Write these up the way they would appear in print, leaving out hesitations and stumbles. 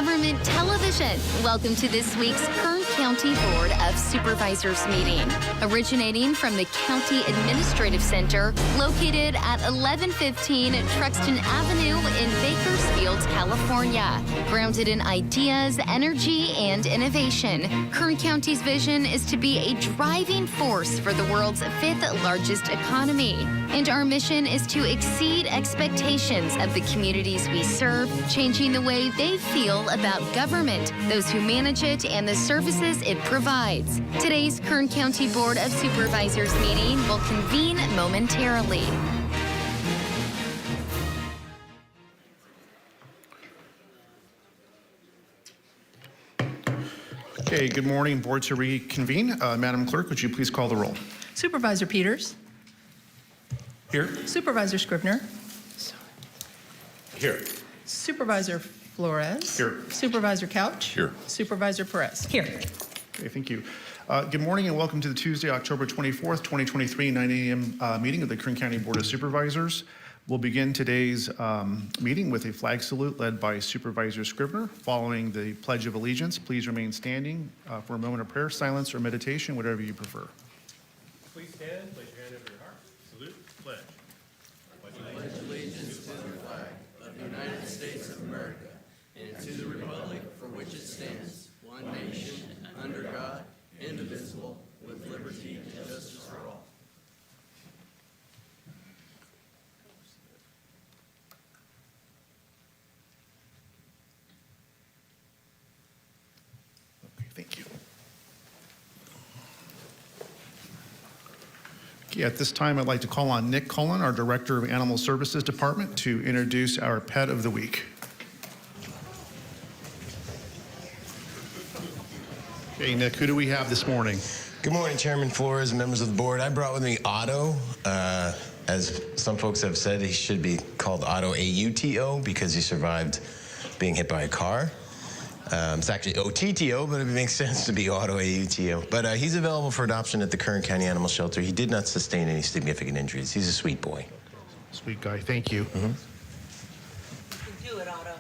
Government Television. Welcome to this week's Kern County Board of Supervisors meeting. Originating from the County Administrative Center, located at 1115 Truxton Avenue in Bakersfield, California. Grounded in ideas, energy, and innovation, Kern County's vision is to be a driving force for the world's fifth largest economy. And our mission is to exceed expectations of the communities we serve, changing the way they feel about government, those who manage it, and the services it provides. Today's Kern County Board of Supervisors meeting will convene momentarily. Okay, good morning. Board to reconvene. Madam Clerk, would you please call the roll? Supervisor Peters. Here. Supervisor Scribner. Here. Supervisor Flores. Here. Supervisor Couch. Here. Supervisor Perez. Here. Okay, thank you. Good morning and welcome to the Tuesday, October 24th, 2023, 9 a.m. Meeting of the Kern County Board of Supervisors. We'll begin today's meeting with a flag salute led by Supervisor Scribner. Following the Pledge of Allegiance, please remain standing for a moment of prayer, silence, or meditation, whatever you prefer. Please stand, place your hand over your heart, salute, pledge. I pledge allegiance to the flag of the United States of America and to the republic for which it stands, one nation, under God, indivisible, with liberty and justice for all. Okay, thank you. Okay, at this time, I'd like to call on Nick Cullen, our Director of Animal Services Department, to introduce our Pet of the Week. Okay, Nick, who do we have this morning? Good morning, Chairman Flores and members of the board. I brought with me Otto. As some folks have said, he should be called Otto A-U-T-O because he survived being hit by a car. It's actually O-T-T-O, but it makes sense to be Otto A-U-T-O. But he's available for adoption at the Kern County Animal Shelter. He did not sustain any significant injuries. He's a sweet boy. Sweet guy, thank you. You can do it, Otto.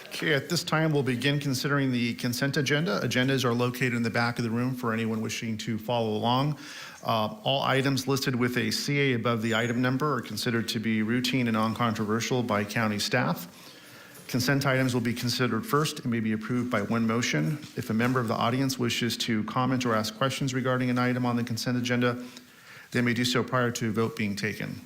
Okay, at this time, we'll begin considering the consent agenda. Agendas are located in the back of the room for anyone wishing to follow along. All items listed with a CA above the item number are considered to be routine and non-controversial by county staff. Consent items will be considered first and may be approved by one motion. If a member of the audience wishes to comment or ask questions regarding an item on the consent agenda, they may do so prior to a vote being taken.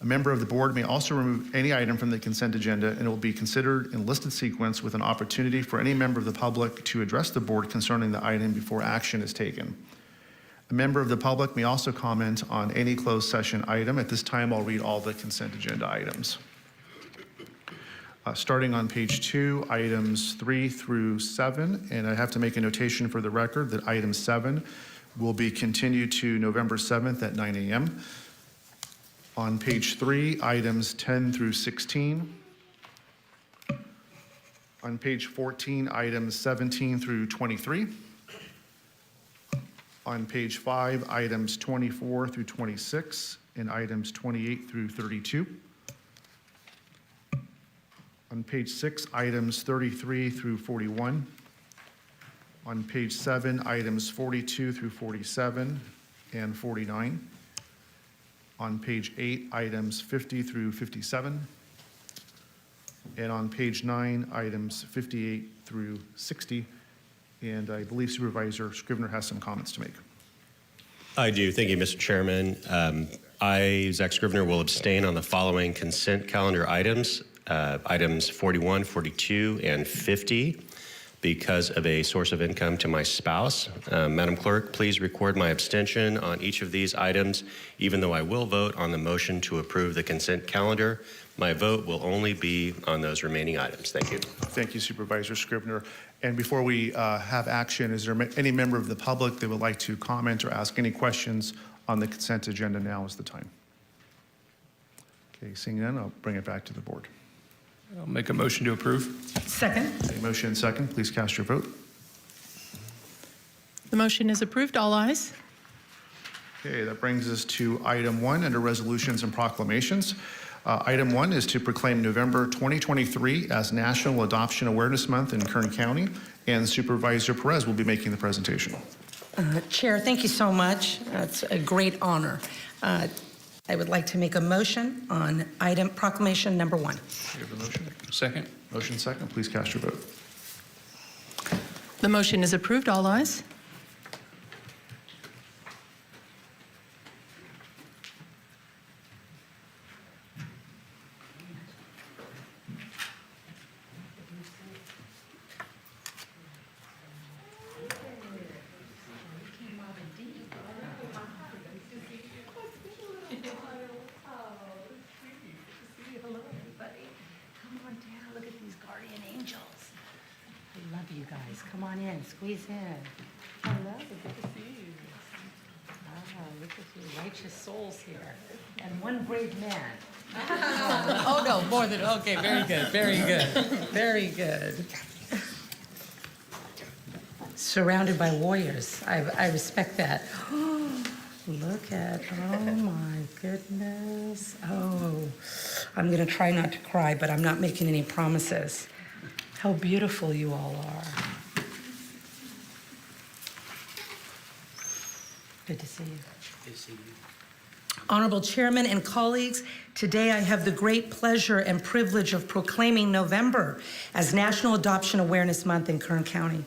A member of the board may also remove any item from the consent agenda and it will be considered in listed sequence with an opportunity for any member of the public to address the board concerning the item before action is taken. A member of the public may also comment on any closed session item. At this time, I'll read all the consent agenda items. Starting on page 2, items 3 through 7, and I have to make a notation for the record that item 7 will be continued to November 7th at 9 a.m. On page 3, items 10 through 16. On page 14, items 17 through 23. On page 5, items 24 through 26, and items 28 through 32. On page 6, items 33 through 41. On page 7, items 42 through 47 and 49. On page 8, items 50 through 57. And on page 9, items 58 through 60. And I believe Supervisor Scribner has some comments to make. I do. Thank you, Mr. Chairman. I, Zach Scribner, will abstain on the following consent calendar items, items 41, 42, and 50, because of a source of income to my spouse. Madam Clerk, please record my abstention on each of these items, even though I will vote on the motion to approve the consent calendar. My vote will only be on those remaining items. Thank you. Thank you, Supervisor Scribner. And before we have action, is there any member of the public that would like to comment or ask any questions on the consent agenda? Now is the time. Okay, seeing none, I'll bring it back to the board. I'll make a motion to approve. Second. A motion and second. Please cast your vote. The motion is approved. All ayes. Okay, that brings us to item 1 under resolutions and proclamations. Item 1 is to proclaim November 2023 as National Adoption Awareness Month in Kern County, and Supervisor Perez will be making the presentation. Chair, thank you so much. It's a great honor. I would like to make a motion on item proclamation number 1. You have the motion? Second. Motion second. Please cast your vote. The motion is approved. All ayes. I love you guys. Come on in, squeeze in. Hello, good to see you. Look at you, righteous souls here. And one brave man. Oh, no, more than, okay, very good, very good, very good. Surrounded by warriors. I respect that. Look at, oh my goodness. Oh, I'm gonna try not to cry, but I'm not making any promises. How beautiful you all are. Good to see you. Good to see you. Honorable Chairman and colleagues, today I have the great pleasure and privilege of proclaiming November as National Adoption Awareness Month in Kern County.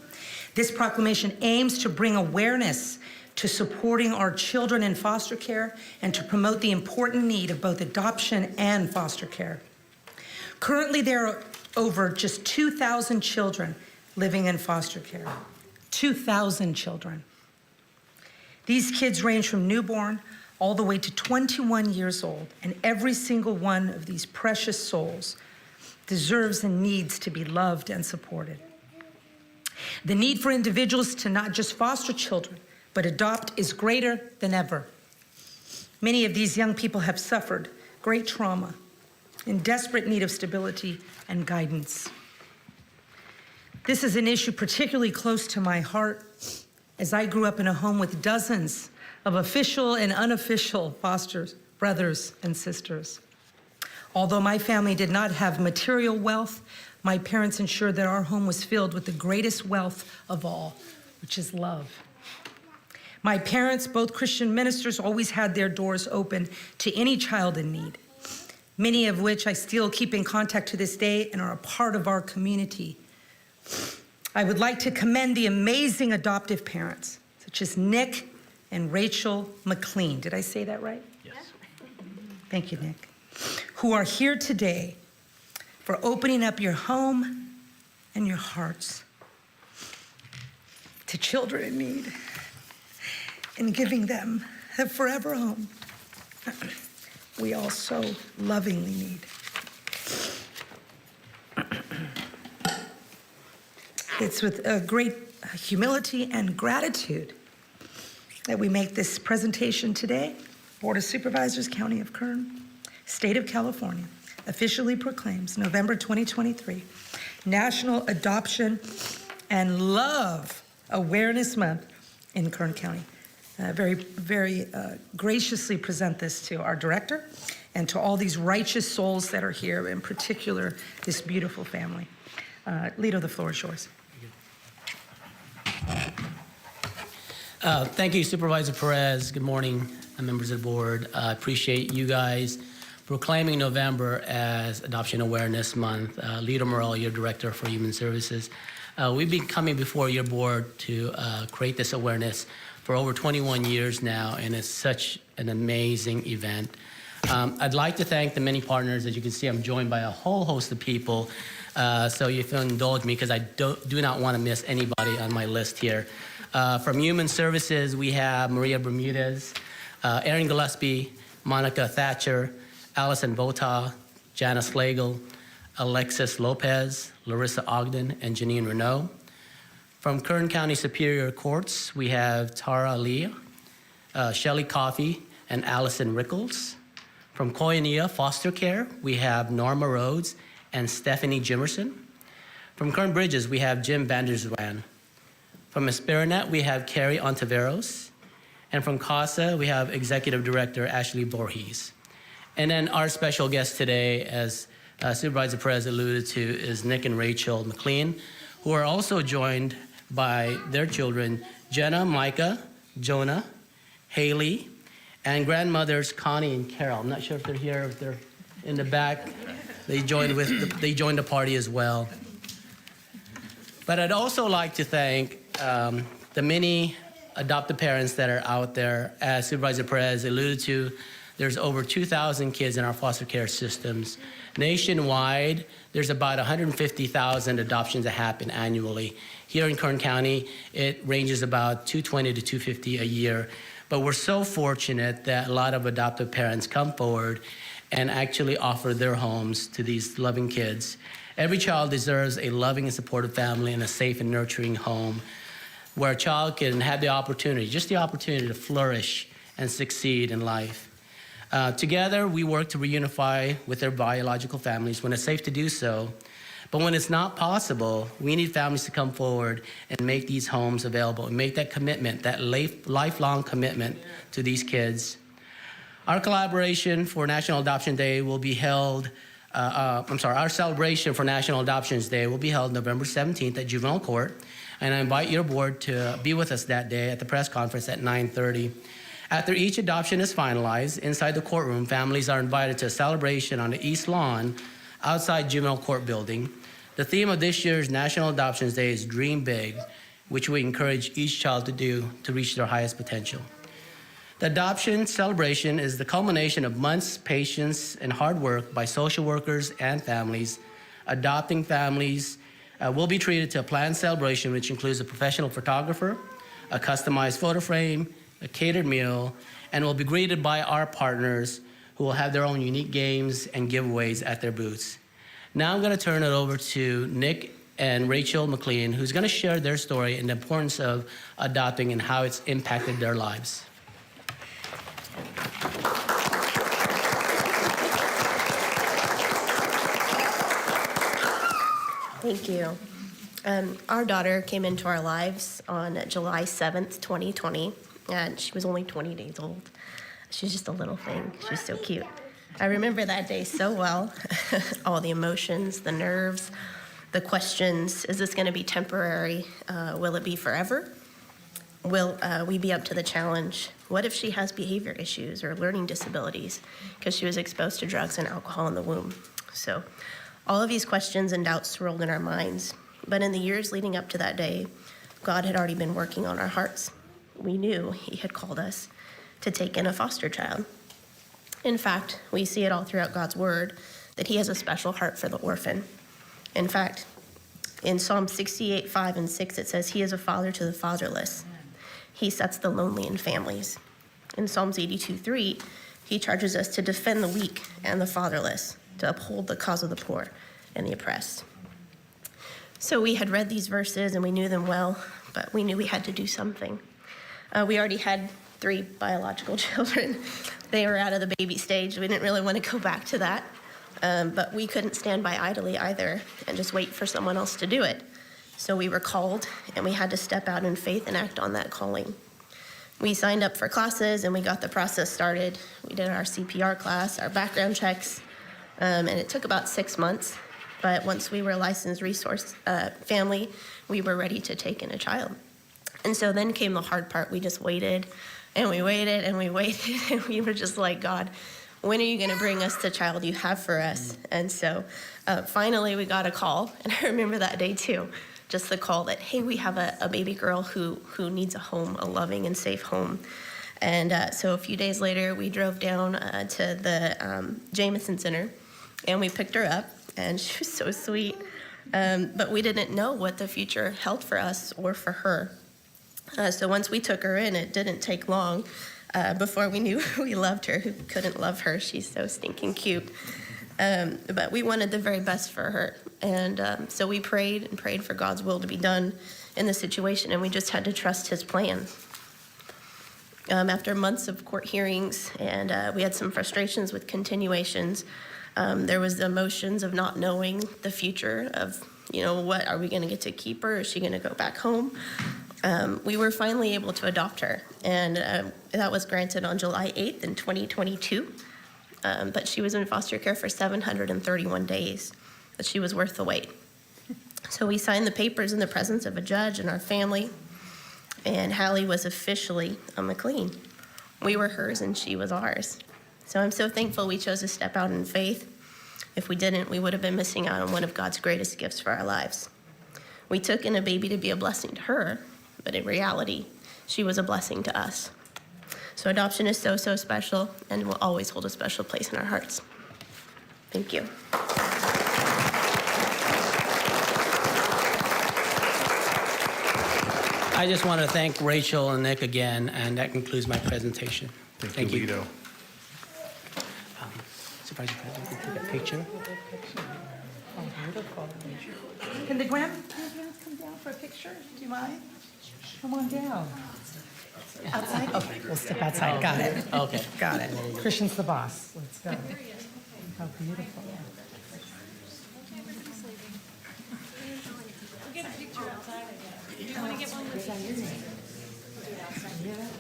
This proclamation aims to bring awareness to supporting our children in foster care and to promote the important need of both adoption and foster care. Currently, there are over just 2,000 children living in foster care. 2,000 children. These kids range from newborn all the way to 21 years old, and every single one of these precious souls deserves and needs to be loved and supported. The need for individuals to not just foster children, but adopt is greater than ever. Many of these young people have suffered great trauma, in desperate need of stability and guidance. This is an issue particularly close to my heart, as I grew up in a home with dozens of official and unofficial foster brothers and sisters. Although my family did not have material wealth, my parents ensured that our home was filled with the greatest wealth of all, which is love. My parents, both Christian ministers, always had their doors open to any child in need, many of which I still keep in contact to this day and are a part of our community. I would like to commend the amazing adoptive parents, such as Nick and Rachel McLean. Did I say that right? Yes. Thank you, Nick. Who are here today for opening up your home and your hearts to children in need and giving them a forever home we all so lovingly need. It's with a great humility and gratitude that we make this presentation today. Board of Supervisors, County of Kern, State of California, officially proclaims November 2023 National Adoption and Love Awareness Month in Kern County. Very graciously present this to our director and to all these righteous souls that are here, in particular, this beautiful family. Lito, the floor is yours. Thank you, Supervisor Perez. Good morning, members of the board. I appreciate you guys proclaiming November as Adoption Awareness Month. Lito Morel, your Director for Human Services. We've been coming before your board to create this awareness for over 21 years now, and it's such an amazing event. I'd like to thank the many partners. As you can see, I'm joined by a whole host of people, so if you'll indulge me, because I do not want to miss anybody on my list here. From Human Services, we have Maria Bermudez, Erin Gillespie, Monica Thatcher, Allison Bota, Janice Slagle, Alexis Lopez, Larissa Ogden, and Janine Renault. From Kern County Superior Courts, we have Tara Lee, Shelley Coffey, and Allison Rickles. From Koinonia Foster Care, we have Norma Rhodes and Stephanie Jimerson. From Kern Bridges, we have Jim Vanderswan. From Esperinet, we have Carrie Ontiveros. And from CASA, we have Executive Director Ashley Voorhees. And then our special guest today, as Supervisor Perez alluded to, is Nick and Rachel McLean, who are also joined by their children, Jenna, Micah, Jonah, Haley, and grandmothers Connie and Carol. I'm not sure if they're here, if they're in the back. They joined the party as well. But I'd also like to thank the many adoptive parents that are out there. As Supervisor Perez alluded to, there's over 2,000 kids in our foster care systems. Nationwide, there's about 150,000 adoptions that happen annually. Here in Kern County, it ranges about 220 to 250 a year. But we're so fortunate that a lot of adoptive parents come forward and actually offer their homes to these loving kids. Every child deserves a loving and supportive family and a safe and nurturing home where a child can have the opportunity, just the opportunity to flourish and succeed in life. Together, we work to reunify with their biological families when it's safe to do so. But when it's not possible, we need families to come forward and make these homes available and make that commitment, that lifelong commitment to these kids. Our collaboration for National Adoption Day will be held, our celebration for National Adoptions Day will be held November 17th at Juvenile Court. And I invite your board to be with us that day at the press conference at 9:30. After each adoption is finalized, inside the courtroom, families are invited to a celebration on the East Lawn outside Juvenile Court building. The theme of this year's National Adoptions Day is Dream Big, which we encourage each child to do to reach their highest potential. The adoption celebration is the culmination of months, patience, and hard work by social workers and families. Adopting families will be treated to a planned celebration, which includes a professional photographer, a customized photo frame, a catered meal, and will be greeted by our partners who will have their own unique games and giveaways at their booths. Now I'm going to turn it over to Nick and Rachel McLean, who's going to share their story and the importance of adopting and how it's impacted their lives. Thank you. Our daughter came into our lives on July 7th, 2020, and she was only 20 days old. She's just a little thing. She's so cute. I remember that day so well. All the emotions, the nerves, the questions. Is this going to be temporary? Will it be forever? Will we be up to the challenge? What if she has behavior issues or learning disabilities because she was exposed to drugs and alcohol in the womb? So all of these questions and doubts swirled in our minds. But in the years leading up to that day, God had already been working on our hearts. We knew He had called us to take in a foster child. In fact, we see it all throughout God's Word that He has a special heart for the orphan. In fact, in Psalm 68, 5 and 6, it says, He is a father to the fatherless. He sets the lonely in families. In Psalms 82, 3, He charges us to defend the weak and the fatherless, to uphold the cause of the poor and the oppressed. So we had read these verses and we knew them well, but we knew we had to do something. We already had 3 biological children. They were out of the baby stage. We didn't really want to go back to that. But we couldn't stand by idly either and just wait for someone else to do it. So we were called, and we had to step out in faith and act on that calling. We signed up for classes, and we got the process started. We did our CPR class, our background checks, and it took about 6 months. But once we were a licensed resource family, we were ready to take in a child. And so then came the hard part. We just waited, and we waited, and we waited, and we were just like, God, when are you going to bring us the child you have for us? And so finally we got a call, and I remember that day too, just the call that, hey, we have a baby girl who needs a home, a loving and safe home. And so a few days later, we drove down to the Jameson Center, and we picked her up, and she was so sweet. But we didn't know what the future held for us or for her. So once we took her in, it didn't take long before we knew we loved her. Who couldn't love her? She's so stinking cute. But we wanted the very best for her. And so we prayed and prayed for God's will to be done in the situation, and we just had to trust His plan. After months of court hearings, and we had some frustrations with continuations, there was the emotions of not knowing the future of, what, are we going to get to keep her? Is she going to go back home? We were finally able to adopt her, and that was granted on July 8th in 2022. But she was in foster care for 731 days, but she was worth the wait. So we signed the papers in the presence of a judge and our family, and Hallie was officially a McLean. We were hers and she was ours. So I'm so thankful we chose to step out in faith. If we didn't, we would have been missing out on one of God's greatest gifts for our lives. We took in a baby to be a blessing to her, but in reality, she was a blessing to us. So adoption is so, so special and will always hold a special place in our hearts. Thank you. I just want to thank Rachel and Nick again, and that concludes my presentation. Thank you, Lito. Supervisor President, can you take a picture? Can the grandparents come down for a picture? Do you mind? Come on down. Outside? Okay, we'll step outside. Got it. Okay. Got it. Christian's the boss. Let's go. How beautiful.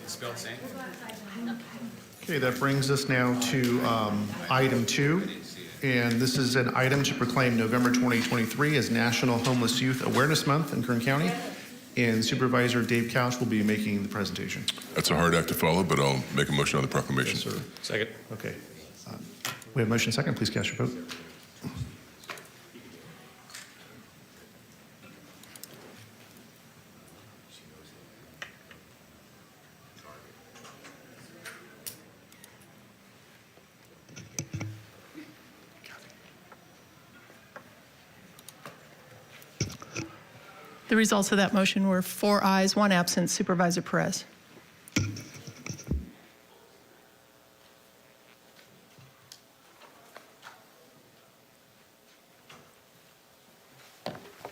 Spelled same. Okay, that brings us now to item 2. And this is an item to proclaim November 2023 as National Homeless Youth Awareness Month in Kern County. And Supervisor Dave Couch will be making the presentation. That's a hard act to follow, but I'll make a motion on the proclamation. Yes, sir. Second. Okay. We have motion second. Please cast your vote. The results of that motion were 4 ayes, 1 absent. Supervisor Perez.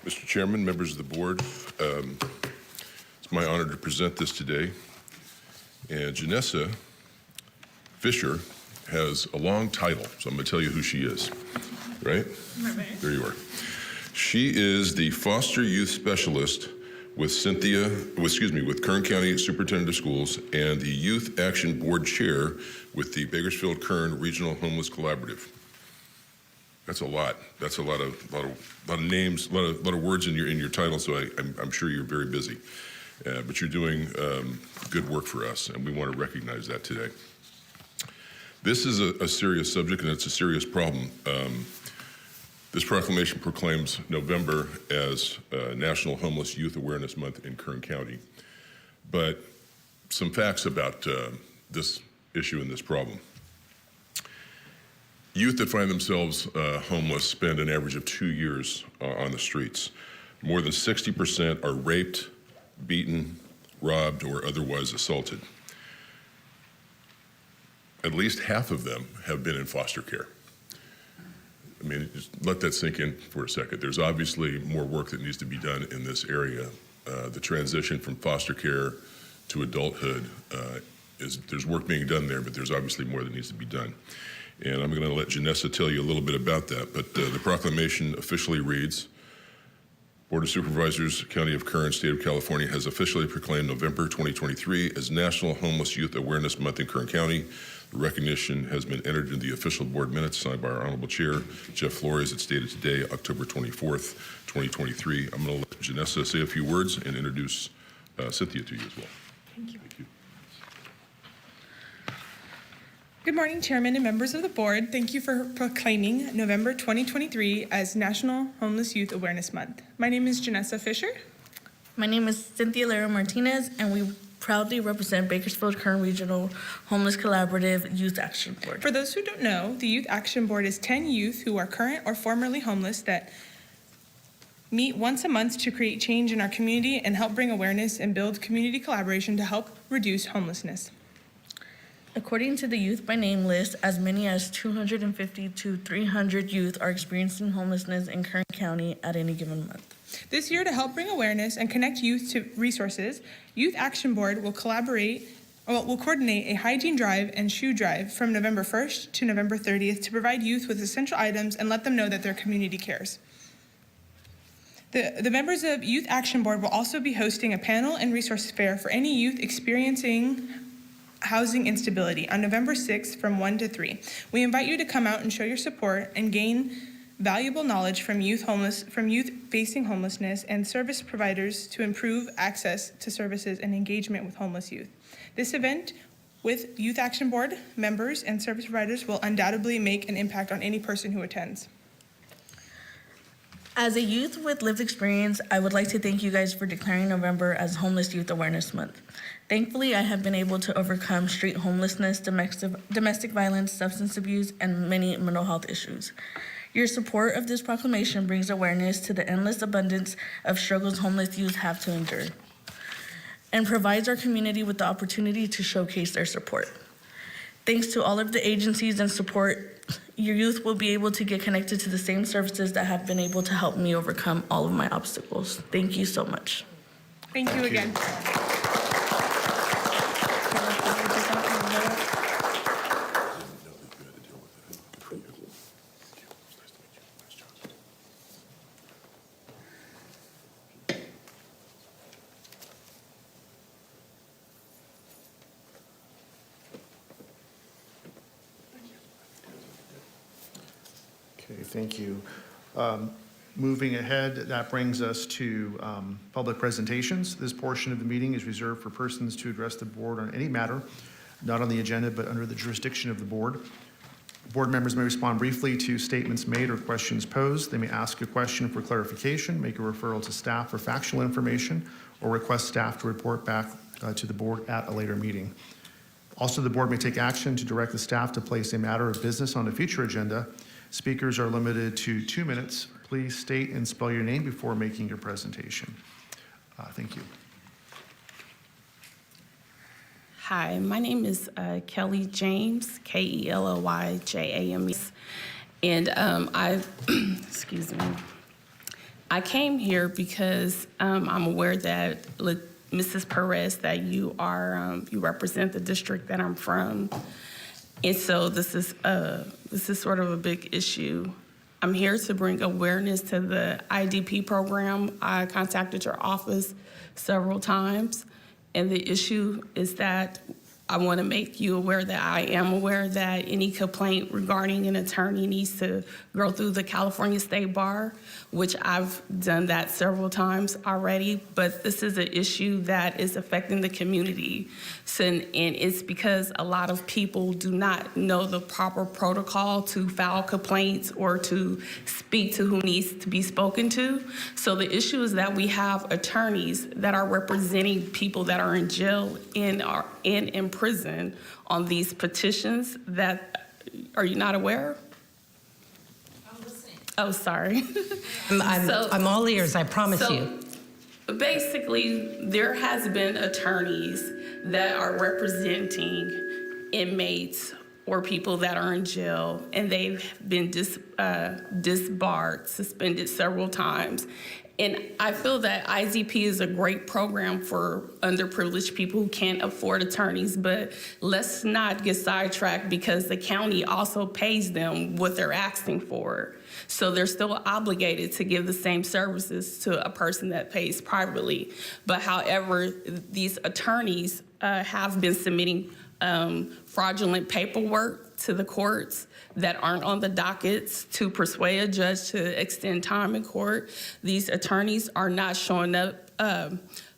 Mr. Chairman, members of the board, it's my honor to present this today. And Janessa Fisher has a long title, so I'm going to tell you who she is, right? There you are. She is the foster youth specialist with with Kern County Superintendent of Schools and the Youth Action Board Chair with the Bakersfield-Kern Regional Homeless Collaborative. That's a lot. That's a lot of names, a lot of words in your title. So I'm sure you're very busy, but you're doing good work for us, and we want to recognize that today. This is a serious subject, and it's a serious problem. This proclamation proclaims November as National Homeless Youth Awareness Month in Kern County. But some facts about this issue and this problem. Youth that find themselves homeless spend an average of 2 years on the streets. More than 60% are raped, beaten, robbed, or otherwise assaulted. At least half of them have been in foster care. I mean, just let that sink in for a second. There's obviously more work that needs to be done in this area. The transition from foster care to adulthood, there's work being done there, but there's obviously more that needs to be done. And I'm going to let Janessa tell you a little bit about that. But the proclamation officially reads, Board of Supervisors, County of Kern, State of California has officially proclaimed November 2023 as National Homeless Youth Awareness Month in Kern County. The recognition has been entered into the official board minutes signed by our Honorable Chair, Jeff Flores. It's dated today, October 24th, 2023. I'm going to let Janessa say a few words and introduce Cynthia to you as well. Thank you. Thank you. Good morning, Chairman and members of the board. Thank you for proclaiming November 2023 as National Homeless Youth Awareness Month. My name is Janessa Fisher. My name is Cynthia Lara Martinez, and we proudly represent Bakersfield-Kern Regional Homeless Collaborative Youth Action Board. For those who don't know, the Youth Action Board is 10 youth who are current or formerly homeless that meet once a month to create change in our community and help bring awareness and build community collaboration to help reduce homelessness. According to the Youth by Name list, as many as 250 to 300 youth are experiencing homelessness in Kern County at any given month. This year, to help bring awareness and connect youth to resources, Youth Action Board will coordinate a hygiene drive and shoe drive from November 1st to November 30th to provide youth with essential items and let them know that their community cares. The members of Youth Action Board will also be hosting a panel and resource fair for any youth experiencing housing instability on November 6th from 1 to 3. We invite you to come out and show your support and gain valuable knowledge from youth facing homelessness and service providers to improve access to services and engagement with homeless youth. This event with Youth Action Board members and service providers will undoubtedly make an impact on any person who attends. As a youth with lived experience, I would like to thank you guys for declaring November as Homeless Youth Awareness Month. Thankfully, I have been able to overcome street homelessness, domestic violence, substance abuse, and many mental health issues. Your support of this proclamation brings awareness to the endless abundance of struggles homeless youth have to endure and provides our community with the opportunity to showcase their support. Thanks to all of the agencies and support, your youth will be able to get connected to the same services that have been able to help me overcome all of my obstacles. Thank you so much. Thank you again. Okay, thank you. Moving ahead, that brings us to public presentations. This portion of the meeting is reserved for persons to address the board on any matter not on the agenda but under the jurisdiction of the board. Board members may respond briefly to statements made or questions posed. They may ask a question for clarification, make a referral to staff for factual information, or request staff to report back to the board at a later meeting. Also, the board may take action to direct the staff to place a matter of business on a future agenda. Speakers are limited to 2 minutes. Please state and spell your name before making your presentation. Thank you. Hi, my name is Kelly James, Kellyjames, and excuse me. I came here because I'm aware that Mrs. Perez, that you represent the district that I'm from, and so this is sort of a big issue. I'm here to bring awareness to the IDP program. I contacted your office several times. And the issue is that I want to make you aware that I am aware that any complaint regarding an attorney needs to go through the California State Bar, which I've done that several times already, but this is an issue that is affecting the community. So, and it's because a lot of people do not know the proper protocol to file complaints or to speak to who needs to be spoken to. So the issue is that we have attorneys that are representing people that are in jail and in prison on these petitions that, are you not aware? I'm listening. Oh, sorry. I'm all ears, I promise you. Basically, there has been attorneys that are representing inmates or people that are in jail, and they've been disbarred, suspended several times. And I feel that IDP is a great program for underprivileged people who can't afford attorneys, but let's not get sidetracked because the county also pays them what they're asking for. So they're still obligated to give the same services to a person that pays privately. But however, these attorneys have been submitting fraudulent paperwork to the courts that aren't on the dockets to persuade a judge to extend time in court. These attorneys are not showing up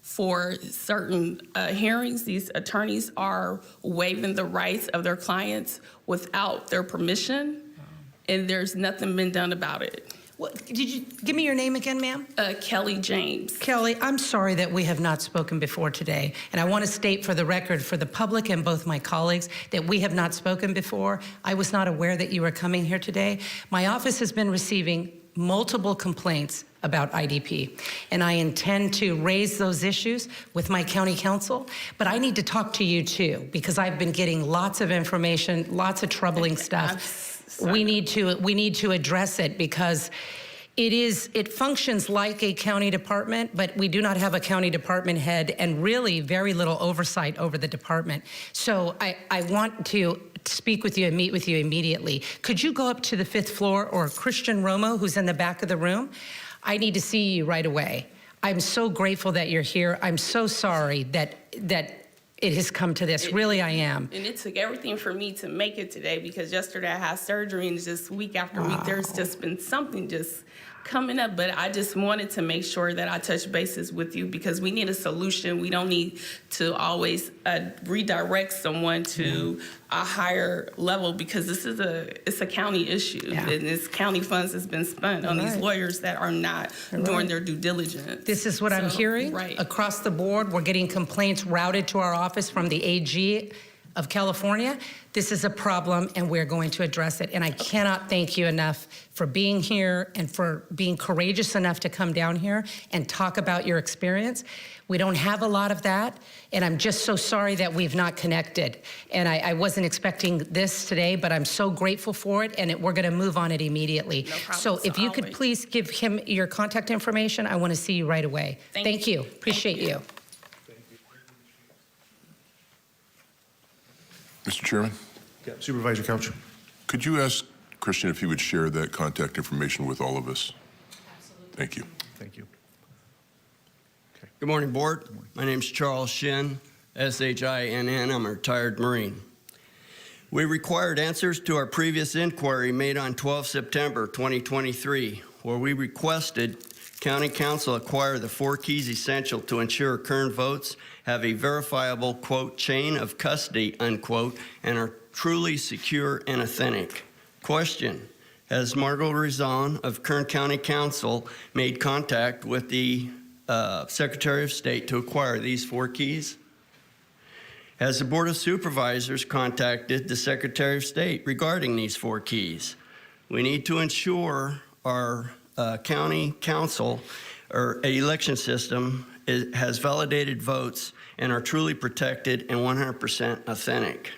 for certain hearings. These attorneys are waiving the rights of their clients without their permission, and there's nothing been done about it. What, did you give me your name again, ma'am? Kelly James. Kelly, I'm sorry that we have not spoken before today. And I want to state for the record, for the public and both my colleagues, that we have not spoken before. I was not aware that you were coming here today. My office has been receiving multiple complaints about IDP, and I intend to raise those issues with my county council, but I need to talk to you too, because I've been getting lots of information, lots of troubling stuff. We need to address it because it functions like a county department, but we do not have a county department head and really very little oversight over the department. So I want to speak with you and meet with you immediately. Could you go up to the 5th floor, or Christian Romo, who's in the back of the room? I need to see you right away. I'm so grateful that you're here. I'm so sorry that it has come to this. Really, I am. And it took everything for me to make it today, because yesterday I had surgery, and just week after week, there's just been something just coming up. But I just wanted to make sure that I touch bases with you, because we need a solution. We don't need to always redirect someone to a higher level, because it's a county issue. And this county funds has been spent on these lawyers that are not doing their due diligence. This is what I'm hearing across the board. We're getting complaints routed to our office from the AG of California. This is a problem, and we're going to address it. And I cannot thank you enough for being here and for being courageous enough to come down here and talk about your experience. We don't have a lot of that, and I'm just so sorry that we've not connected. And I wasn't expecting this today, but I'm so grateful for it, and we're gonna move on it immediately. No problem. So if you could please give him your contact information, I wanna see you right away. Thank you. Appreciate you. Mr. Chairman? Yeah, Supervisor Couch. Could you ask Christian if he would share that contact information with all of us? Absolutely. Thank you. Thank you. Good morning, Board. My name's Charles Shinn, S-H-I-N-N. I'm a retired Marine. We required answers to our previous inquiry made on 12 September 2023, where we requested County Council acquire the 4 keys essential to ensure Kern votes have a verifiable, quote, chain of custody, unquote, and are truly secure and authentic. Question: has Margot Rizon of Kern County Council made contact with the Secretary of State to acquire these 4 keys? Has the Board of Supervisors contacted the Secretary of State regarding these 4 keys? We need to ensure our county council or election system has validated votes and are truly protected and 100% authentic.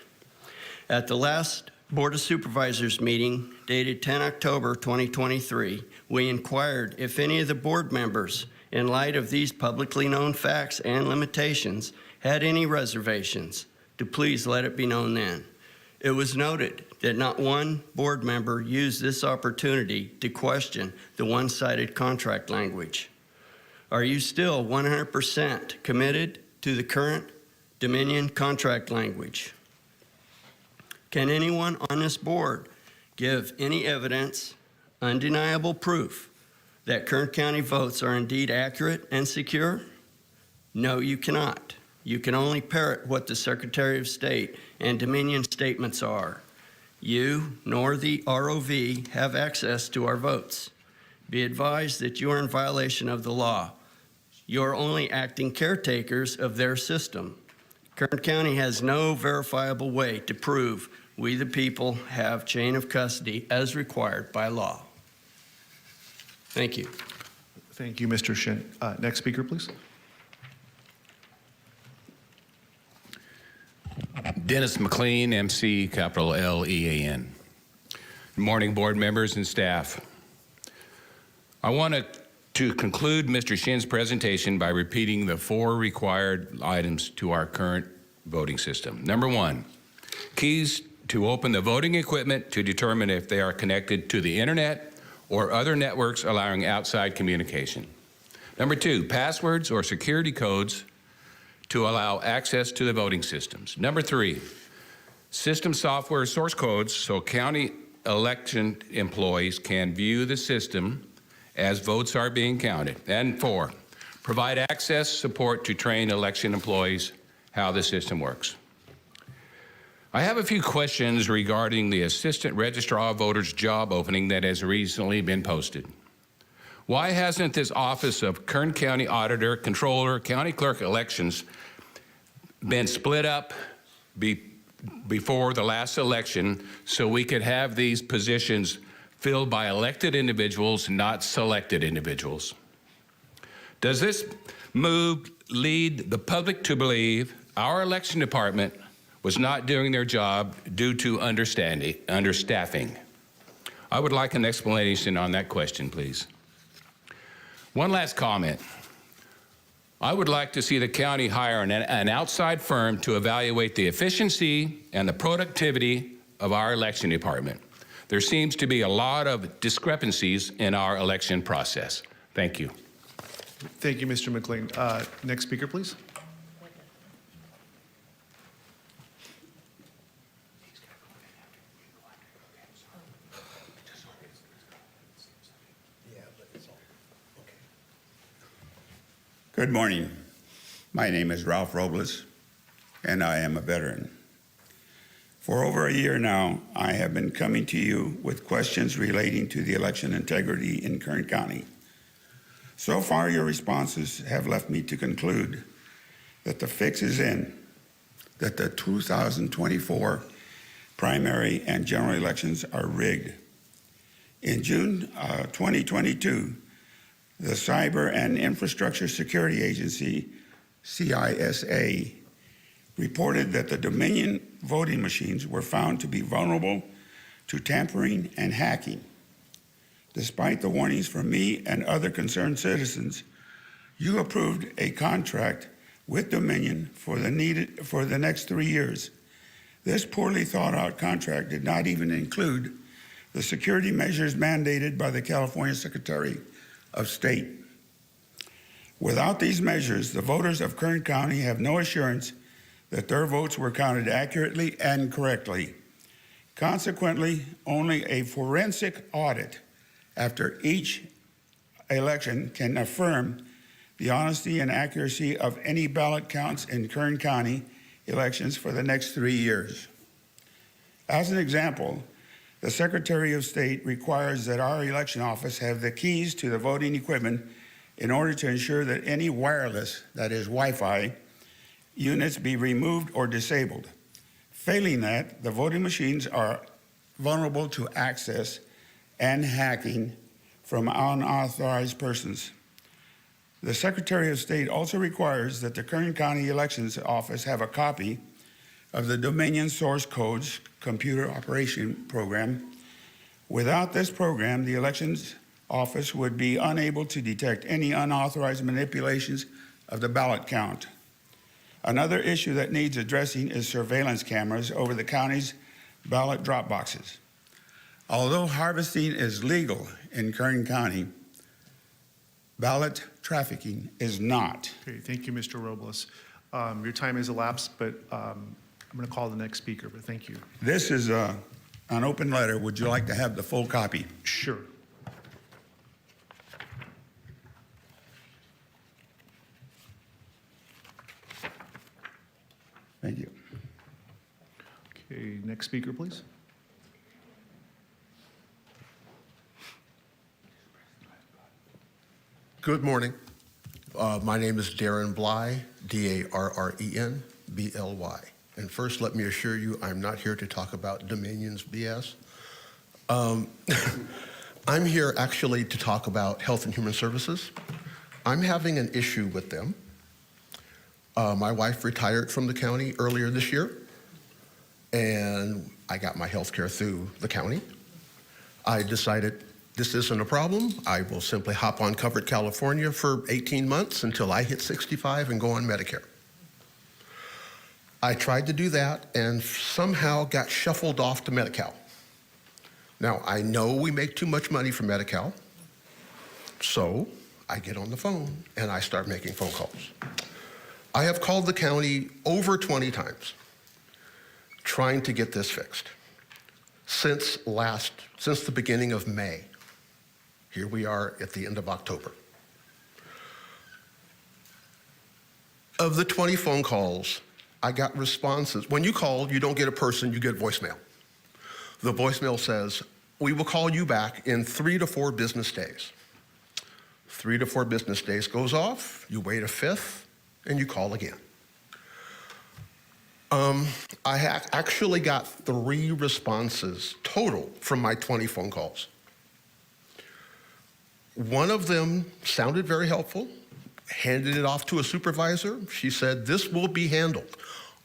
At the last Board of Supervisors meeting dated 10 October 2023, we inquired if any of the board members, in light of these publicly known facts and limitations, had any reservations, to please let it be known then. It was noted that not one board member used this opportunity to question the one-sided contract language. Are you still 100% committed to the current Dominion contract language? Can anyone on this board give any evidence, undeniable proof, that Kern County votes are indeed accurate and secure? No, you cannot. You can only parrot what the Secretary of State and Dominion statements are. You nor the ROV have access to our votes. Be advised that you are in violation of the law. You are only acting caretakers of their system. Kern County has no verifiable way to prove we the people have chain of custody as required by law. Thank you. Thank you, Mr. Shinn. Next speaker, please. Dennis McLean, MC, capital L-E-A-N. Good morning, board members and staff. I want to conclude Mr. Shinn's presentation by repeating the 4 required items to our current voting system. Number 1, keys to open the voting equipment to determine if they are connected to the internet or other networks allowing outside communication. Number 2, passwords or security codes to allow access to the voting systems. Number 3, system software source codes so county election employees can view the system as votes are being counted. And 4, provide access support to train election employees how the system works. I have a few questions regarding the Assistant Registrar of Voters job opening that has recently been posted. Why hasn't this Office of Kern County Auditor, Controller, County Clerk Elections been split up before the last election so we could have these positions filled by elected individuals, not selected individuals? Does this move lead the public to believe our election department was not doing their job due to understaffing? I would like an explanation on that question, please. One last comment. I would like to see the county hire an outside firm to evaluate the efficiency and the productivity of our election department. There seems to be a lot of discrepancies in our election process. Thank you. Thank you, Mr. McLean. Next speaker, please. Good morning. My name is Ralph Robles, and I am a veteran. For over a year now, I have been coming to you with questions relating to the election integrity in Kern County. So far, your responses have left me to conclude that the fix is in, that the 2024 primary and general elections are rigged. In June 2022, the Cyber and Infrastructure Security Agency, CISA, reported that the Dominion voting machines were found to be vulnerable to tampering and hacking. Despite the warnings from me and other concerned citizens, you approved a contract with Dominion for the next 3 years. This poorly thought out contract did not even include the security measures mandated by the California Secretary of State. Without these measures, the voters of Kern County have no assurance that their votes were counted accurately and correctly. Consequently, only a forensic audit after each election can affirm the honesty and accuracy of any ballot counts in Kern County elections for the next 3 years. As an example, the Secretary of State requires that our election office have the keys to the voting equipment in order to ensure that any wireless, that is Wi-Fi, units be removed or disabled. Failing that, the voting machines are vulnerable to access and hacking from unauthorized persons. The Secretary of State also requires that the Kern County Elections Office have a copy of the Dominion Source Codes computer operation program. Without this program, the Elections Office would be unable to detect any unauthorized manipulations of the ballot count. Another issue that needs addressing is surveillance cameras over the county's ballot drop boxes. Although harvesting is legal in Kern County, ballot trafficking is not. Okay, thank you, Mr. Robles. Your time has elapsed, but I'm going to call the next speaker, but thank you. This is an open letter. Would you like to have the full copy? Sure. Thank you. Okay, next speaker, please. Good morning. My name is Darren Bly, D-A-R-R-E-N, B-L-Y. And first, let me assure you, I'm not here to talk about Dominion's BS. I'm here actually to talk about Health and Human Services. I'm having an issue with them. My wife retired from the county earlier this year, and I got my health care through the county. I decided this isn't a problem. I will simply hop on Covered California for 18 months until I hit 65 and go on Medicare. I tried to do that and somehow got shuffled off to Medi-Cal. Now, I know we make too much money for Medi-Cal, so I get on the phone and I start making phone calls. I have called the county over 20 times trying to get this fixed since the beginning of May. Here we are at the end of October. Of the 20 phone calls, I got responses. When you call, you don't get a person, you get voicemail. The voicemail says, we will call you back in 3 to 4 business days. 3 to 4 business days goes off, you wait a fifth, and you call again. I actually got 3 responses total from my 20 phone calls. One of them sounded very helpful, handed it off to a supervisor. She said, this will be handled.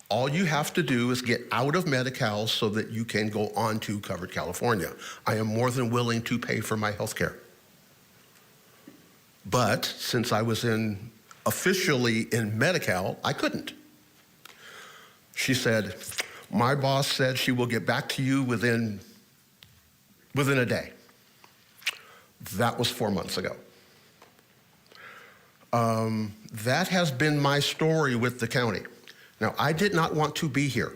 All you have to do is get out of Medi-Cal so that you can go on to Covered California. I am more than willing to pay for my health care. But since I was officially in Medi-Cal, I couldn't. She said, my boss said she will get back to you within a day. That was 4 months ago. That has been my story with the county. Now, I did not want to be here.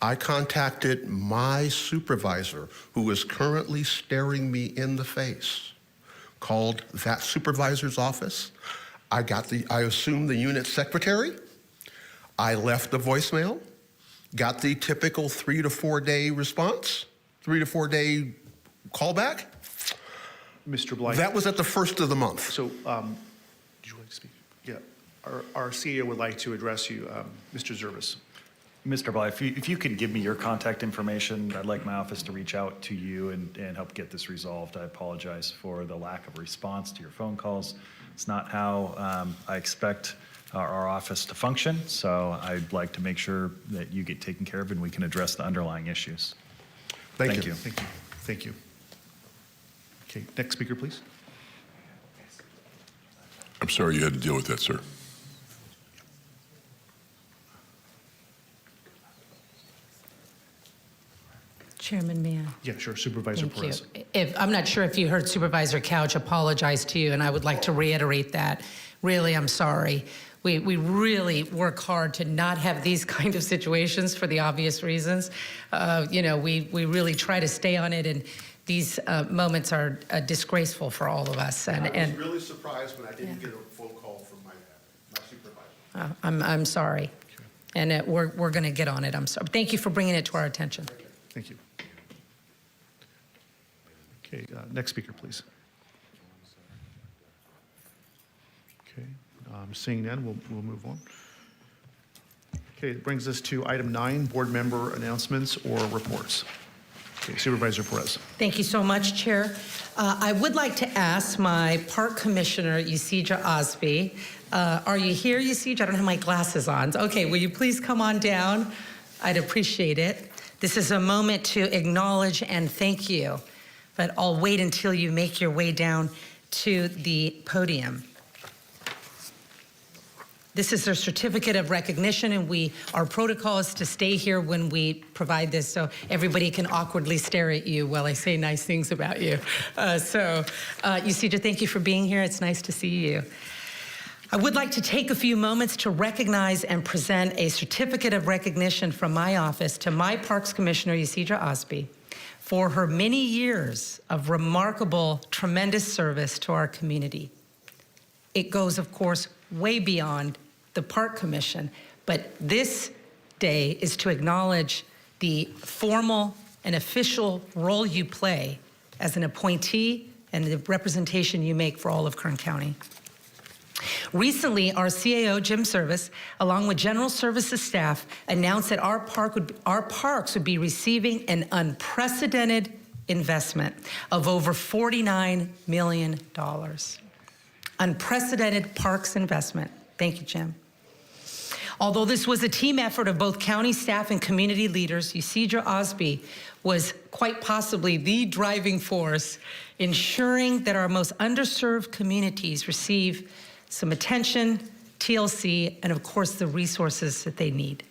I contacted my supervisor, who is currently staring me in the face, called that supervisor's office. I assumed the unit secretary. I left the voicemail, got the typical 3 to 4 day response, 3 to 4 day callback. Mr. Blythe. That was at the first of the month. So, would you like to speak? Yeah, our CEO would like to address you, Mr. Zervis. Mr. Blythe, if you could give me your contact information, I'd like my office to reach out to you and help get this resolved. I apologize for the lack of response to your phone calls. It's not how I expect our office to function, so I'd like to make sure that you get taken care of and we can address the underlying issues. Thank you. Thank you. Thank you. Okay, next speaker, please. I'm sorry you had to deal with that, sir. Chairman, may I? Yeah, sure, Supervisor Thank Perez. you. I'm not sure if you heard Supervisor Couch apologize to you, and I would like to reiterate that. Really, I'm sorry. We really work hard to not have these kind of situations for the obvious reasons. We really try to stay on it, and these moments are disgraceful for all of us. I was really surprised when I didn't get a phone call from my supervisor. I'm sorry, and we're going to get on it. I'm sorry. Thank you for bringing it to our attention. Thank you. Okay, next speaker, please. Okay, seeing none, we'll move on. Okay, it brings us to item 9, board member announcements or reports. Okay, Supervisor Perez. Thank you so much, Chair. I would like to ask my Park Commissioner, Yusija Osby. Are you here, Yusija? I don't have my glasses on. Okay, will you please come on down? I'd appreciate it. This is a moment to acknowledge and thank you, but I'll wait until you make your way down to the podium. This is a certificate of recognition, and our protocol is to stay here when we provide this so everybody can awkwardly stare at you while I say nice things about you. Yusija, thank you for being here. It's nice to see you. I would like to take a few moments to recognize and present a certificate of recognition from my office to my Parks Commissioner, Yusija Osby, for her many years of remarkable, tremendous service to our community. It goes, of course, way beyond the Park Commission, but this day is to acknowledge the formal and official role you play as an appointee and the representation you make for all of Kern County. Recently, our CAO, Jim Service, along with General Services staff, announced that our parks would be receiving an unprecedented investment of over $49 million. Unprecedented parks investment. Thank you, Jim. Although this was a team effort of both county staff and community leaders, Yusija Osby was quite possibly the driving force ensuring that our most underserved communities receive some attention, TLC, and of course the resources that they need.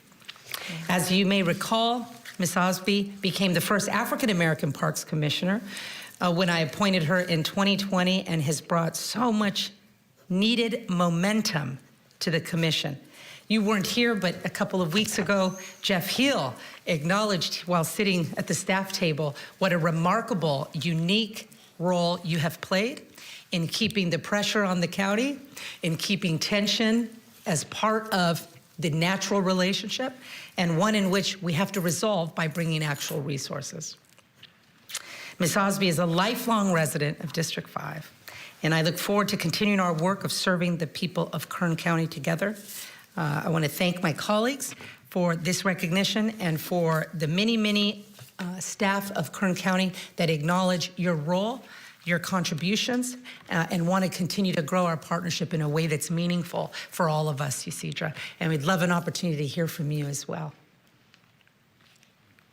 As you may recall, Ms. Osby became the first African-American Parks Commissioner when I appointed her in 2020 and has brought so much needed momentum to the commission. You weren't here, but a couple of weeks ago, Jeff Heel acknowledged while sitting at the staff table what a remarkable, unique role you have played in keeping the pressure on the county, in keeping tension as part of the natural relationship, and one in which we have to resolve by bringing actual resources. Ms. Osby is a lifelong resident of District 5, and I look forward to continuing our work of serving the people of Kern County together. I want to thank my colleagues for this recognition and for the many staff of Kern County that acknowledge your role, your contributions, and want to continue to grow our partnership in a way that's meaningful for all of us, Yusija. And we'd love an opportunity to hear from you as well.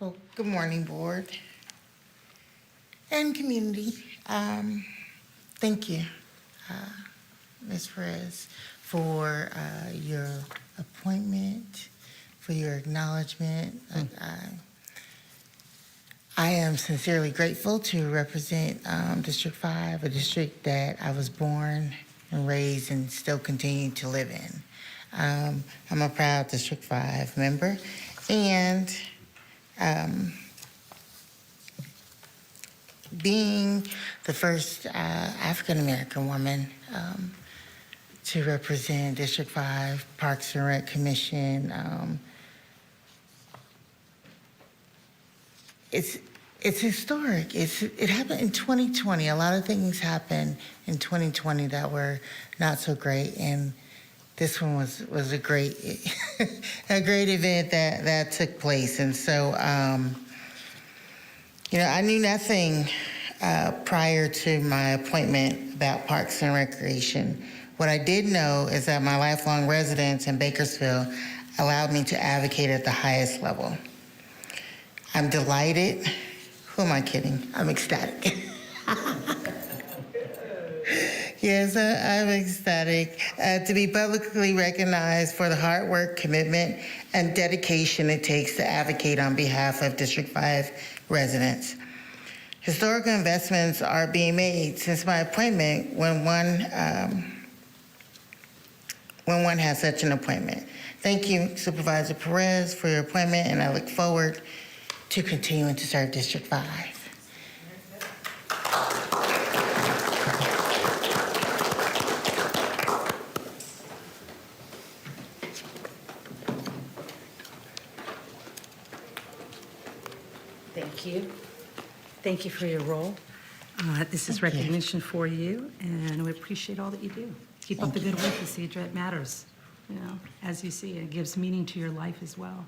Well, good morning, board and community. Thank you, Ms. Perez, for your appointment, for your acknowledgement. I am sincerely grateful to represent District 5, a district that I was born and raised and still continue to live in. I'm a proud District 5 member, and being the first African-American woman to represent District 5 Parks and Rec Commission, it's historic. It happened in 2020. A lot of things happened in 2020 that were not so great, and this one was a great a great event that took place. And so, I knew nothing prior to my appointment about Parks and Recreation. What I did know is that my lifelong residence in Bakersfield allowed me to advocate at the highest level. I'm delighted. Who am I kidding? I'm ecstatic. Yes, I'm ecstatic to be publicly recognized for the hard work, commitment, and dedication it takes to advocate on behalf of District 5 residents. Historical investments are being made since my appointment when one has such an appointment. Thank you, Supervisor Perez, for your appointment, and I look forward to continuing to serve District 5. Thank you. Thank you for your role. This is recognition for you, and we appreciate all that you do. Keep up the good work, Isidra. It matters. As you see, it gives meaning to your life as well.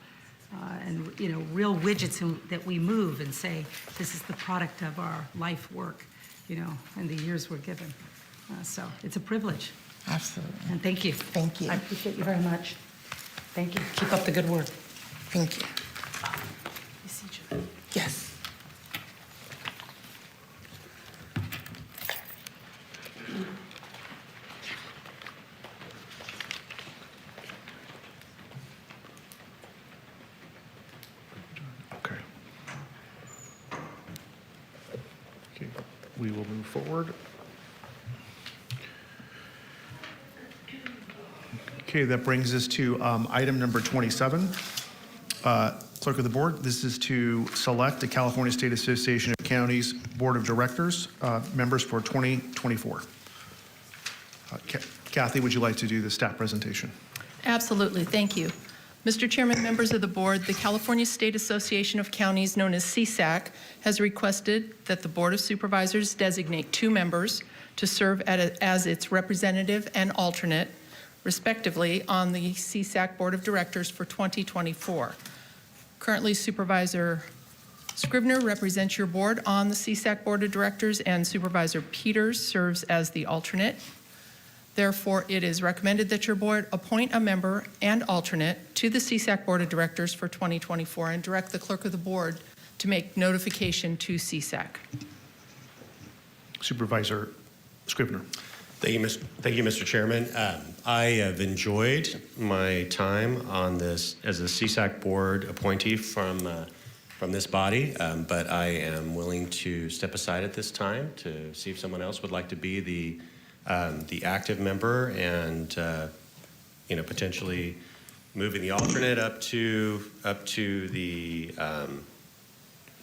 And real widgets that we move and say, this is the product of our life work, and the years we're given. So it's a privilege. Absolutely. And thank you. Thank you. I appreciate you very much. Thank you. Keep up the good work. Thank you. Isidra. Yes. Okay. Okay, we will move forward. Okay, that brings us to item number 27. Clerk of the Board, this is to select the California State Association of Counties Board of Directors members for 2024. Kathy, would you like to do the staff presentation? Absolutely, thank you. Mr. Chairman, members of the board, the California State Association of Counties, known as CSAC, has requested that the Board of Supervisors designate 2 members to serve as its representative and alternate, respectively, on the CSAC Board of Directors for 2024. Currently, Supervisor Scrivener represents your board on the CSAC Board of Directors, and Supervisor Peters serves as the alternate. Therefore, it is recommended that your board appoint a member and alternate to the CSAC Board of Directors for 2024 and direct the clerk of the board to make notification to CSAC. Supervisor Scrivener. Thank you, Mr. Chairman. I have enjoyed my time on this as a CSAC board appointee from this body, but I am willing to step aside at this time to see if someone else would like to be the active member and potentially moving the alternate up to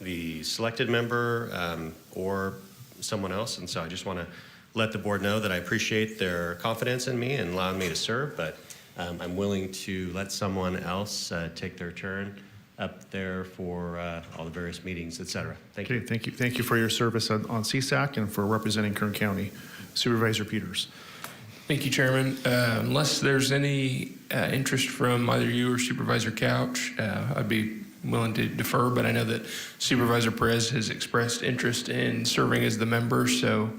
the selected member or someone else. And so I just want to let the board know that I appreciate their confidence in me and allowing me to serve, but I'm willing to let someone else take their turn up there for all the various meetings, et cetera. Thank you. Thank you. Thank you for your service on CSAC and for representing Kern County. Supervisor Peters. Thank you, Chairman. Unless there's any interest from either you or Supervisor Couch, I'd be willing to defer, but I know that Supervisor Perez has expressed interest in serving as the member, so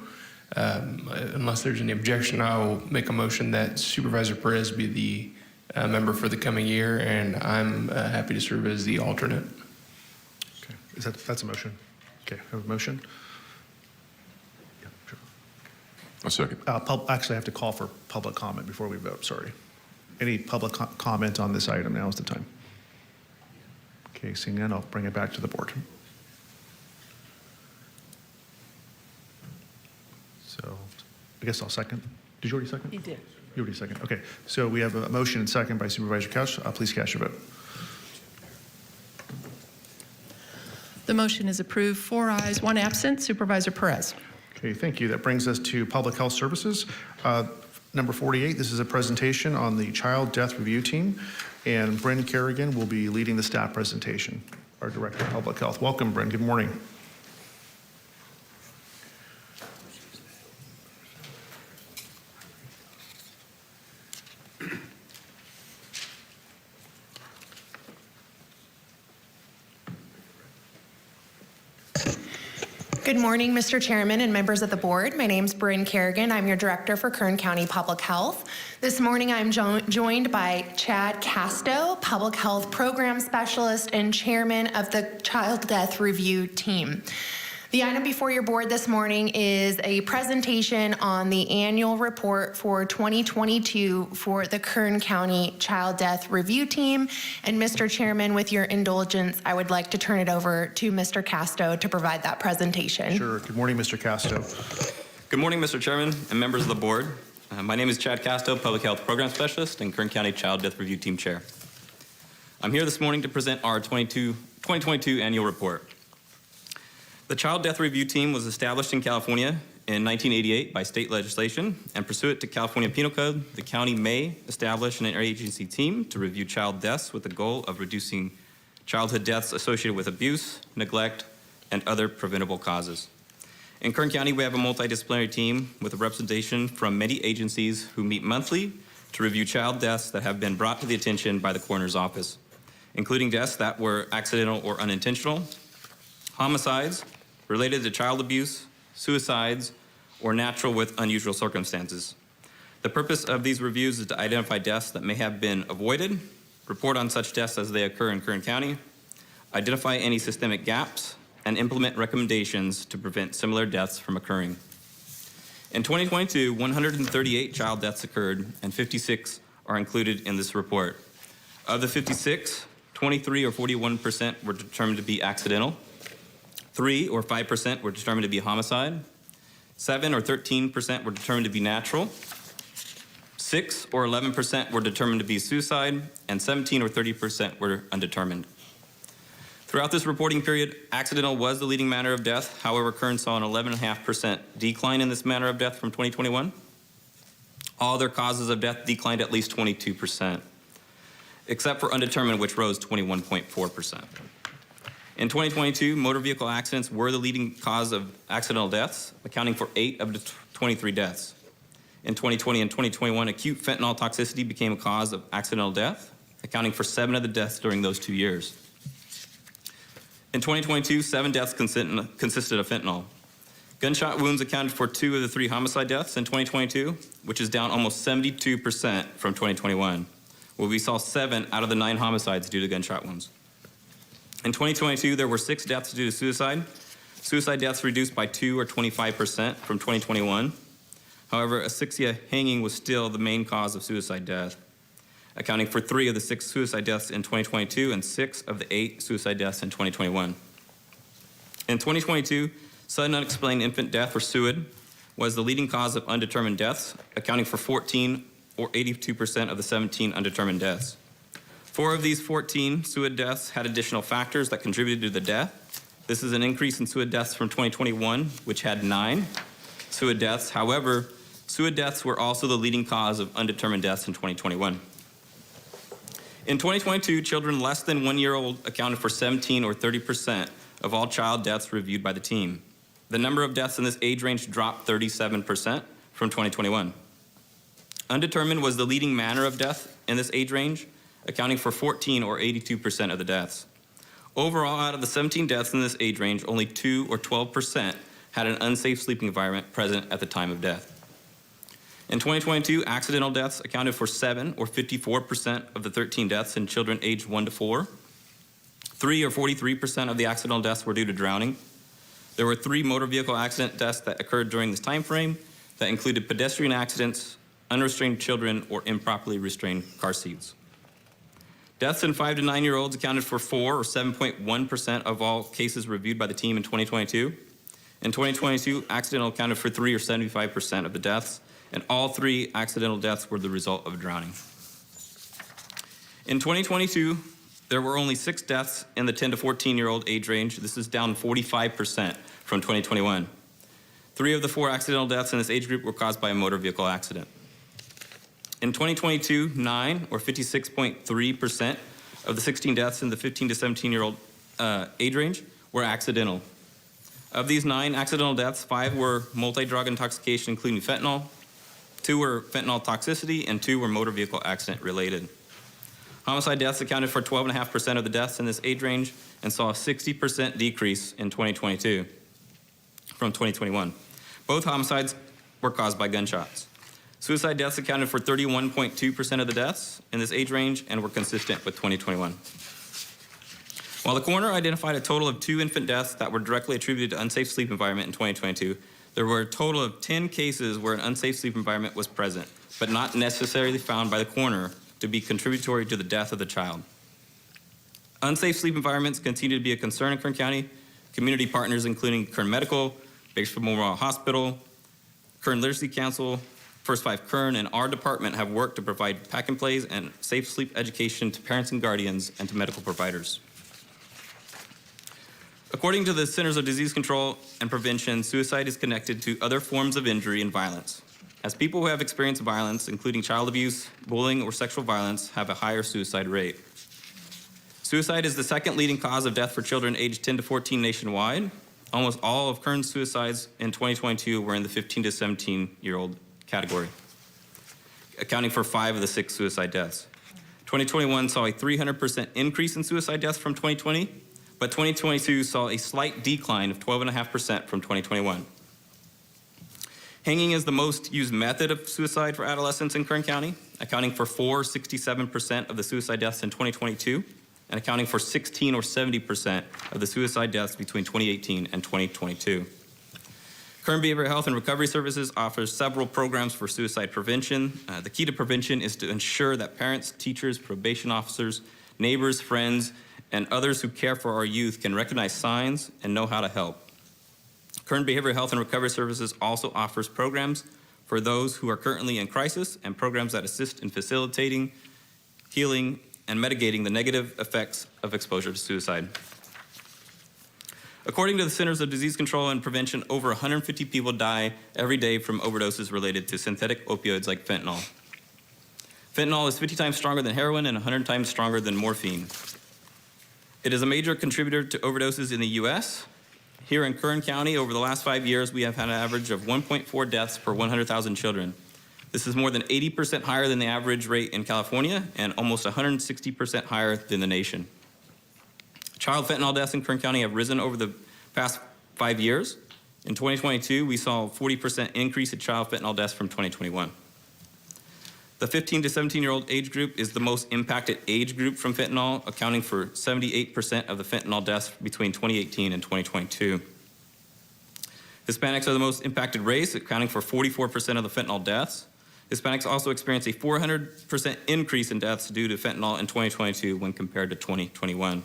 unless there's any objection, I will make a motion that Supervisor Perez be the member for the coming year, and I'm happy to serve as the alternate. Okay, that's a motion. Okay, I have a motion. Yeah, sure. A second. Actually, I have to call for public comment before we vote. Sorry. Any public comment on this item? Now is the time. Okay, seeing none, I'll bring it back to the board. So I guess I'll second. Did you already second? He did. You already second. Okay. So we have a motion and second by Supervisor Couch. Please cast your vote. The motion is approved. 4 ayes, 1 absent. Supervisor Perez. Okay, thank you. That brings us to Public Health Services. Number 48, this is a presentation on the Child Death Review Team, and Bryn Kerrigan will be leading the staff presentation, our Director of Public Health. Welcome, Bryn. Good morning. Good morning, Mr. Chairman and members of the board. My name is Bryn Kerrigan. I'm your director for Kern County Public Health. This morning, I'm joined by Chad Casto, Public Health Program Specialist and Chairman of the Child Death Review Team. The item before your board this morning is a presentation on the annual report for 2022 for the Kern County Child Death Review Team. And Mr. Chairman, with your indulgence, I would like to turn it over to Mr. Casto to provide that presentation. Sure. Good morning, Mr. Casto. Good morning, Mr. Chairman and members of the board. My name is Chad Casto, Public Health Program Specialist and Kern County Child Death Review Team Chair. I'm here this morning to present our 2022 annual report. The Child Death Review Team was established in California in 1988 by state legislation, and pursuant to California Penal Code, the county may establish an interagency team to review child deaths with the goal of reducing childhood deaths associated with abuse, neglect, and other preventable causes. In Kern County, we have a multidisciplinary team with a representation from many agencies who meet monthly to review child deaths that have been brought to the attention by the coroner's office, including deaths that were accidental or unintentional, homicides related to child abuse, suicides, or natural with unusual circumstances. The purpose of these reviews is to identify deaths that may have been avoided, report on such deaths as they occur in Kern County, identify any systemic gaps, and implement recommendations to prevent similar deaths from occurring. In 2022, 138 child deaths occurred, and 56 are included in this report. Of the 56, 23 or 41% were determined to be accidental, 3 or 5% were determined to be homicide, 7 or 13% were determined to be natural, 6 or 11% were determined to be suicide, and 17 or 30% were undetermined. Throughout this reporting period, accidental was the leading manner of death. However, Kern saw an 11.5% decline in this manner of death from 2021. All other causes of death declined at least 22%, except for undetermined, which rose 21.4%. In 2022, motor vehicle accidents were the leading cause of accidental deaths, accounting for 8 of the 23 deaths. In 2020 and 2021, acute fentanyl toxicity became a cause of accidental death, accounting for 7 of the deaths during those 2 years. In 2022, 7 deaths consisted of fentanyl. Gunshot wounds accounted for 2 of the 3 homicide deaths in 2022, which is down almost 72% from 2021, where we saw 7 out of the 9 homicides due to gunshot wounds. In 2022, there were 6 deaths due to suicide. Suicide deaths reduced by 2 or 25% from 2021. However, asphyxia hanging was still the main cause of suicide death, accounting for 3 of the 6 suicide deaths in 2022 and 6 of the 8 suicide deaths in 2021. In 2022, sudden unexplained infant death or SUID was the leading cause of undetermined deaths, accounting for 14 or 82% of the 17 undetermined deaths. 4 of these 14 SUID deaths had additional factors that contributed to the death. This is an increase in SUID deaths from 2021, which had 9 SUID deaths. However, SUID deaths were also the leading cause of undetermined deaths in 2021. In 2022, children less than 1 year old accounted for 17 or 30% of all child deaths reviewed by the team. The number of deaths in this age range dropped 37% from 2021. Undetermined was the leading manner of death in this age range, accounting for 14 or 82% of the deaths. Overall, out of the 17 deaths in this age range, only 2 or 12% had an unsafe sleeping environment present at the time of death. In 2022, accidental deaths accounted for 7 or 54% of the 13 deaths in children aged 1 to 4. 3 or 43% of the accidental deaths were due to drowning. There were 3 motor vehicle accident deaths that occurred during this time frame that included pedestrian accidents, unrestrained children, or improperly restrained car seats. Deaths in 5 to 9 year olds accounted for 4 or 7.1% of all cases reviewed by the team in 2022. In 2022, accidental accounted for 3 or 75% of the deaths, and all 3 accidental deaths were the result of drowning. In 2022, there were only 6 deaths in the 10 to 14-year-old age range. This is down 45% from 2021. 3 of the 4 accidental deaths in this age group were caused by a motor vehicle accident. In 2022, 9 or 56.3% of the 16 deaths in the 15 to 17-year-old age range were accidental. Of these 9 accidental deaths, 5 were multi-drug intoxication, including fentanyl, 2 were fentanyl toxicity, and 2 were motor vehicle accident related. Homicide deaths accounted for 12.5% of the deaths in this age range and saw a 60% decrease in 2022 from 2021. Both homicides were caused by gunshots. Suicide deaths accounted for 31.2% of the deaths in this age range and were consistent with 2021. While the coroner identified a total of 2 infant deaths that were directly attributed to unsafe sleep environment in 2022, there were a total of 10 cases where an unsafe sleep environment was present, but not necessarily found by the coroner to be contributory to the death of the child. Unsafe sleep environments continue to be a concern in Kern County. Community partners including Kern Medical, Bakersfield Memorial Hospital, Kern Literacy Council, First 5 Kern, and our department have worked to provide pack and plays and safe sleep education to parents and guardians and to medical providers. According to the Centers of Disease Control and Prevention, suicide is connected to other forms of injury and violence, as people who have experienced violence, including child abuse, bullying, or sexual violence, have a higher suicide rate. Suicide is the 2nd leading cause of death for children aged 10 to 14 nationwide. Almost all of Kern's suicides in 2022 were in the 15 to 17-year-old category, accounting for 5 of the 6 suicide deaths. 2021 saw a 300% increase in suicide deaths from 2020, but 2022 saw a slight decline of 12.5% from 2021. Hanging is the most used method of suicide for adolescents in Kern County, accounting for 67% of the suicide deaths in 2022, and accounting for 16 or 70% of the suicide deaths between 2018 and 2022. Kern Behavioral Health and Recovery Services offers several programs for suicide prevention. The key to prevention is to ensure that parents, teachers, probation officers, neighbors, friends, and others who care for our youth can recognize signs and know how to help. Kern Behavioral Health and Recovery Services also offers programs for those who are currently in crisis and programs that assist in facilitating, healing, and mitigating the negative effects of exposure to suicide. According to the Centers of Disease Control and Prevention, over 150 people die every day from overdoses related to synthetic opioids like fentanyl. Fentanyl is 50 times stronger than heroin and 100 times stronger than morphine. It is a major contributor to overdoses in the U.S. Here in Kern County, over the last 5 years, we have had an average of 1.4 deaths per 100,000 children. This is more than 80% higher than the average rate in California and almost 160% higher than the nation. Child fentanyl deaths in Kern County have risen over the past 5 years. In 2022, we saw a 40% increase in child fentanyl deaths from 2021. The 15 to 17-year-old age group is the most impacted age group from fentanyl, accounting for 78% of the fentanyl deaths between 2018 and 2022. Hispanics are the most impacted race, accounting for 44% of the fentanyl deaths. Hispanics also experienced a 400% increase in deaths due to fentanyl in 2022 when compared to 2021.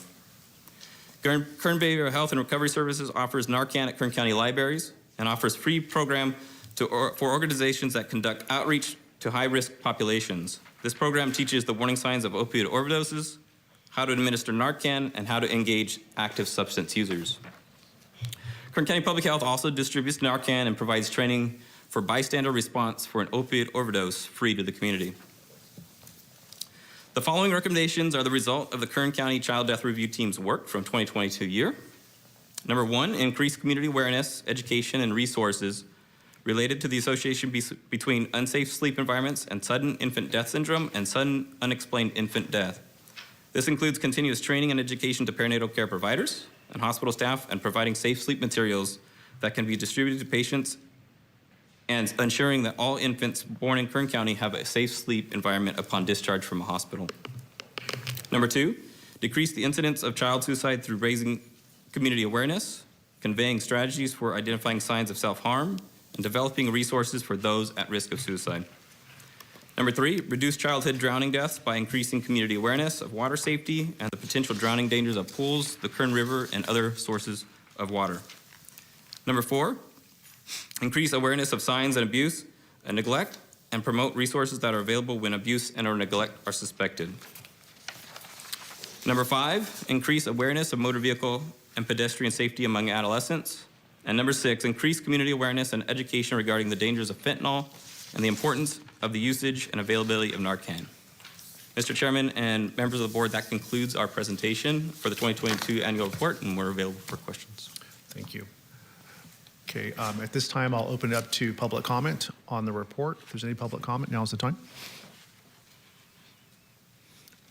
Kern Behavioral Health and Recovery Services offers Narcan at Kern County libraries and offers free program for organizations that conduct outreach to high-risk populations. This program teaches the warning signs of opioid overdoses, how to administer Narcan, and how to engage active substance users. Kern County Public Health also distributes Narcan and provides training for bystander response for an opioid overdose free to the community. The following recommendations are the result of the Kern County Child Death Review Team's work from 2022 year. Number 1, increase community awareness, education, and resources related to the association between unsafe sleep environments and sudden infant death syndrome and sudden unexplained infant death. This includes continuous training and education to perinatal care providers and hospital staff and providing safe sleep materials that can be distributed to patients and ensuring that all infants born in Kern County have a safe sleep environment upon discharge from a hospital. Number 2, decrease the incidence of child suicide through raising community awareness, conveying strategies for identifying signs of self-harm, and developing resources for those at risk of suicide. Number 3, reduce childhood drowning deaths by increasing community awareness of water safety and the potential drowning dangers of pools, the Kern River, and other sources of water. Number 4, increase awareness of signs and abuse neglect, and promote resources that are available when abuse and/or neglect are suspected. Number 5, increase awareness of motor vehicle and pedestrian safety among adolescents. And number 6, increase community awareness and education regarding the dangers of fentanyl and the importance of the usage and availability of Narcan. Mr. Chairman and members of the board, that concludes our presentation for the 2022 annual report, and we're available for questions. Thank you. Okay, at this time, I'll open it up to public comment on the report. If there's any public comment, now's the time.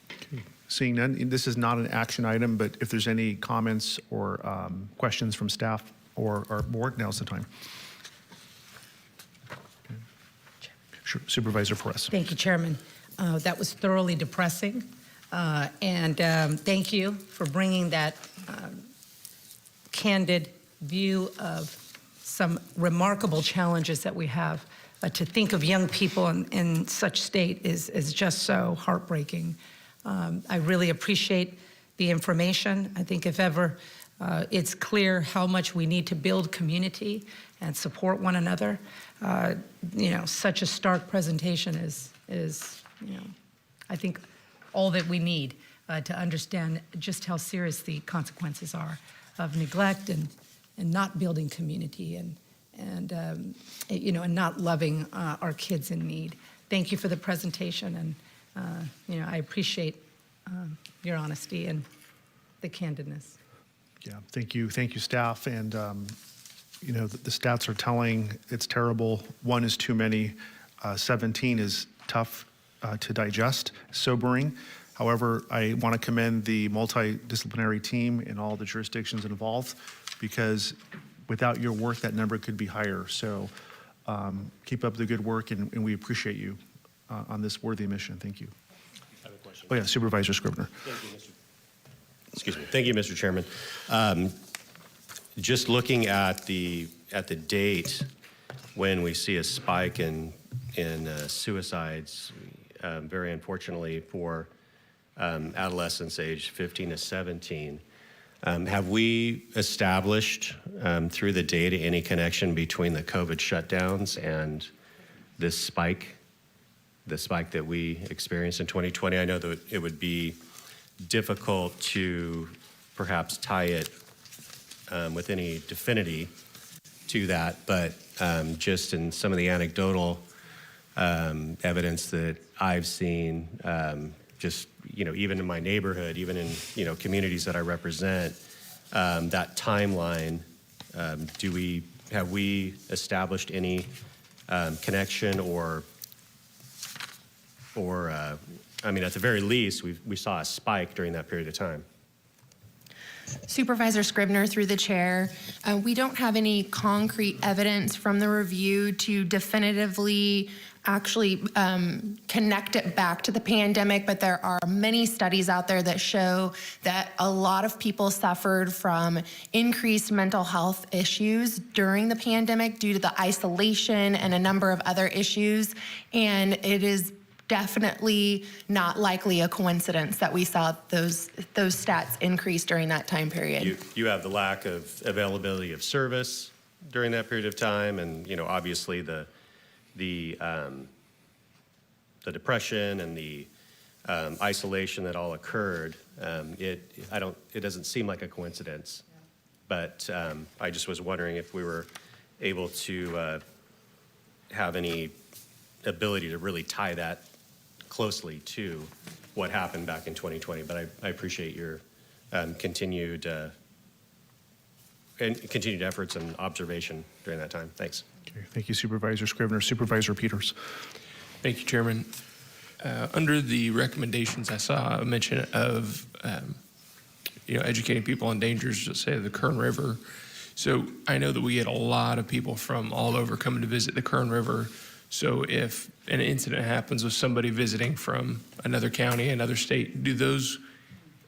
Okay, seeing none, this is not an action item, but if there's any comments or questions from staff or our board, now's the time. Okay. Sure. Supervisor Perez. Thank you, Chairman. That was thoroughly depressing. And thank you for bringing that candid view of some remarkable challenges that we have. To think of young people in such state is just so heartbreaking. I really appreciate the information. I think if ever it's clear how much we need to build community and support one another, such a stark presentation is I think all that we need to understand just how serious the consequences are of neglect and not building community and not loving our kids in need. Thank you for the presentation, and I appreciate your honesty and the candidness. Yeah, thank you, staff. And the stats are telling. It's terrible. 1 is too many. 17 is tough to digest, sobering. However, I want to commend the multidisciplinary team in all the jurisdictions involved, because without your work, that number could be higher. So keep up the good work, and we appreciate you on this worthy mission. Thank you. I have a question. Oh yeah, Supervisor Scrivener. Excuse me. Thank you, Mr. Chairman. Just looking at the date when we see a spike in suicides, very unfortunately for adolescents aged 15 to 17, have we established through the data any connection between the COVID shutdowns and this spike, the spike that we experienced in 2020? I know that it would be difficult to perhaps tie it with any definity to that, but just in some of the anecdotal evidence that I've seen, just even in my neighborhood, even in communities that I represent, that timeline. Have we established any connection or at the very least, we saw a spike during that period of time? Supervisor Scrivener, through the chair, we don't have any concrete evidence from the review to definitively actually connect it back to the pandemic, but there are many studies out there that show that a lot of people suffered from increased mental health issues during the pandemic due to the isolation and a number of other issues, and it is definitely not likely a coincidence that we saw those stats increase during that time period. You have the lack of availability of service during that period of time, and obviously the depression and the isolation that all occurred. It doesn't seem like a coincidence, but I just was wondering if we were able to have any ability to really tie that closely to what happened back in 2020. But I appreciate your continued efforts and observation during that time. Thanks. Okay, thank you, Supervisor Scrivener. Supervisor Peters. Thank you, Chairman. Under the recommendations, I saw a mention of educating people on dangers, let's say, of the Kern River. So I know that we get a lot of people from all over coming to visit the Kern River. So if an incident happens with somebody visiting from another county, another state, do those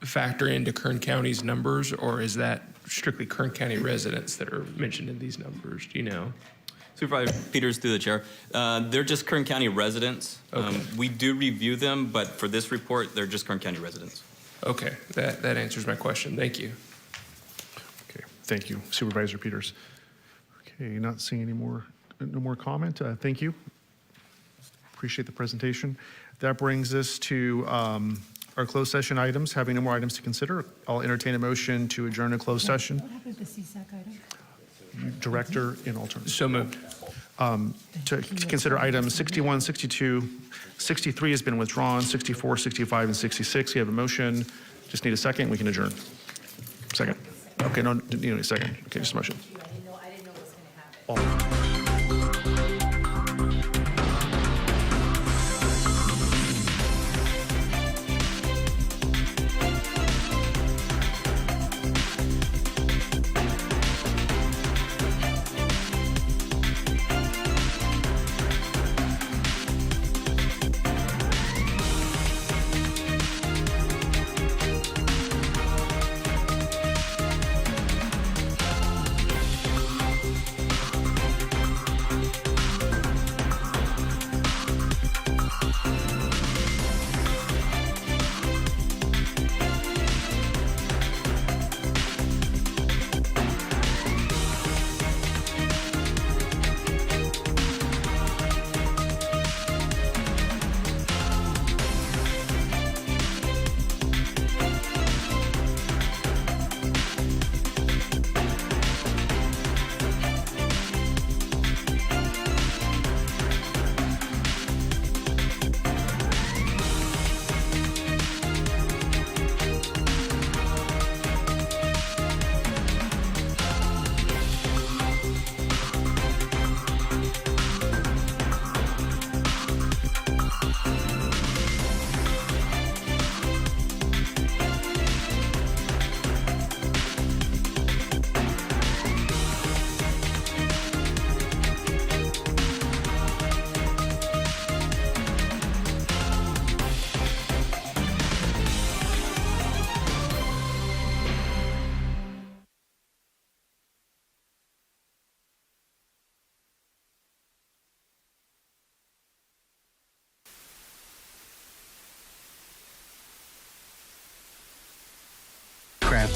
factor into Kern County's numbers, or is that strictly Kern County residents that are mentioned in these numbers? Do you know? Supervisor Peters, through the chair. They're just Kern County residents. Okay. We do review them, but for this report, they're just Kern County residents. Okay, that answers my question. Thank you. Okay, thank you, Supervisor Peters. Okay, not seeing any more, no more comment. Thank you. Appreciate the presentation. That brings us to our closed session items. Having no more items to consider, I'll entertain a motion to adjourn a closed session. What happened to the CSAC item? Director in alternate. So moved. To consider items 61, 62, 63 has been withdrawn, 64, 65, and 66. You have a motion. Just need a second. We can adjourn. Second. Okay, no, didn't need a second. Okay, just a motion. I didn't know what was going to happen.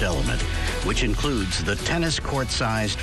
Element, which includes the tennis court-sized